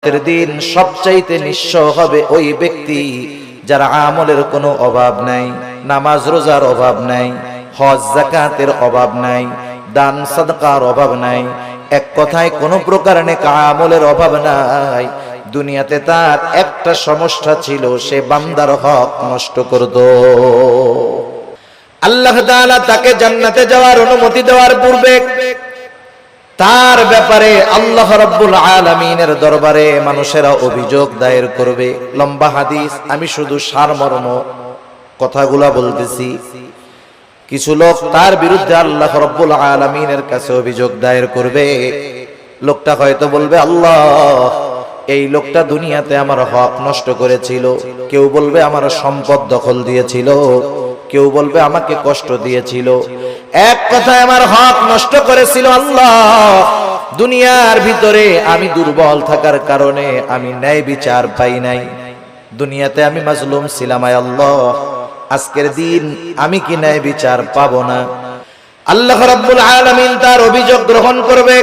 দিন সবচাইতে নিঃস্ব হবে ওই ব্যক্তি যার আমলের কোনো অভাব নাই, নামাজ রোজার অভাব নাই, হজ যাকাতের অভাব নাই, দান সাদকার অভাব নাই, এক কথায় কোনো প্রকার নেক আমলের অভাব নাই। দুনিয়াতে তার একটা সমস্যা ছিল, সে বান্দার হক নষ্ট করত। আল্লাহ তাআলা তাকে জান্নাতে যাওয়ার অনুমতি দেওয়ার পূর্বে তার ব্যাপারে আল্লাহ রাব্বুল আলামিনের দরবারে মানুষেরা অভিযোগ দায়ের করবে। লম্বা হাদিস, আমি শুধু সারমর্ম কথাগুলা বলতেছি। কিছু লোক তার বিরুদ্ধে আল্লাহ রাব্বুল আলামিনের কাছে অভিযোগ দায়ের করবে। লোকটা হয়তো বলবে, আল্লাহ, এই লোকটা দুনিয়াতে আমার হক নষ্ট করেছিল। কেউ বলবে আমার সম্পদ দখল দিয়েছিল, কেউ বলবে আমাকে কষ্ট দিয়েছিল। এক কথায় আমার হক নষ্ট করেছিল। আল্লাহ, দুনিয়ার ভিতরে আমি দুর্বল থাকার কারণে আমি ন্যায় বিচার পাই নাই। দুনিয়াতে আমি মাজলুম ছিলাম। আয় আল্লাহ, আজকের দিন আমি কি ন্যায় বিচার পাবো না? আল্লাহ রাব্বুল আলামিন তার অভিযোগ গ্রহণ করবে।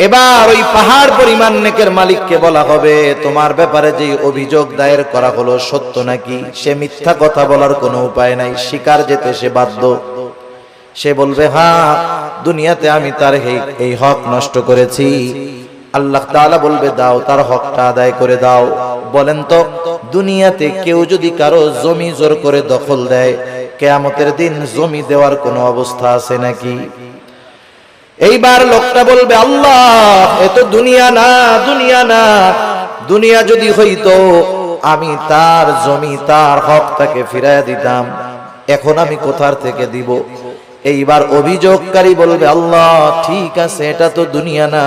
এবার ওই পাহাড় পরিমাণ নেকের মালিককে বলা হবে, তোমার ব্যাপারে যে অভিযোগ দায়ের করা হলো সত্য নাকি? সে মিথ্যা কথা বলার কোনো উপায় নাই, স্বীকার যেতে সে বাধ্য। সে বলবে, হ্যাঁ, দুনিয়াতে আমি তার এই হক নষ্ট করেছি। আল্লাহ তাআলা বলবে, দাও, তার হকটা আদায় করে দাও। বলেন তো, দুনিয়াতে কেউ যদি কারো জমি জোর করে দখল দেয়, কিয়ামতের দিন জমি দেওয়ার কোনো অবস্থা আছে নাকি? এইবার লোকটা বলবে, আল্লাহ, এ তো দুনিয়া না, দুনিয়া না। দুনিয়া যদি হইতো আমি তার জমি, তার হক তাকে ফিরাইয়া দিতাম। এখন আমি কোথার থেকে দিব? এইবার অভিযোগকারী বলবে, আল্লাহ, ঠিক আছে, এটা তো দুনিয়া না।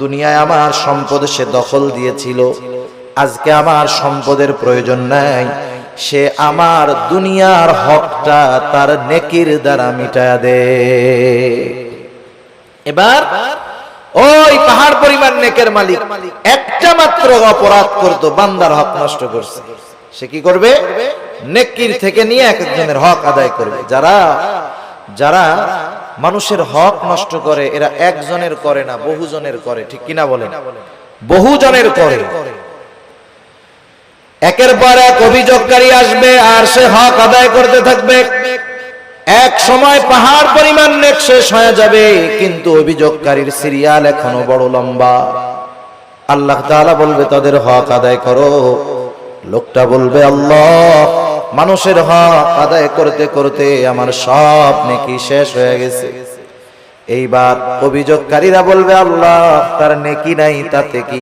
দুনিয়ায় আমার সম্পদ সে দখল দিয়েছিল, আজকে আমার সম্পদের প্রয়োজন নাই। সে আমার দুনিয়ার হকটা তার নেকির দ্বারা মিটায়া দে। এবার ওই পাহাড় পরিমাণ নেকের মালিক একটা মাত্র অপরাধ করতো, বান্দার হক নষ্ট করছে। সে কি করবে? নেকির থেকে নিয়ে একজনের হক আদায় করবে। যারা মানুষের হক নষ্ট করে, এরা একজনের করে না, বহুজনের করে। ঠিক কিনা বলেন? বহুজনের করে। একের পর এক অভিযোগকারী আসবে আর সে হক আদায় করতে থাকবে। এক সময় পাহাড় পরিমাণ নেক শেষ হয়ে যাবে, কিন্তু অভিযোগকারীর সিরিয়াল এখনো বড় লম্বা। আল্লাহ তাআলা বলবে, তাদের হক আদায় করো। লোকটা বলবে, আল্লাহ, মানুষের হক আদায় করতে করতে আমার সব নেকি শেষ হয়ে গেছে। এইবার অভিযোগকারীরা বলবে, আল্লাহ, তার নেকি নাই, তাতে কি?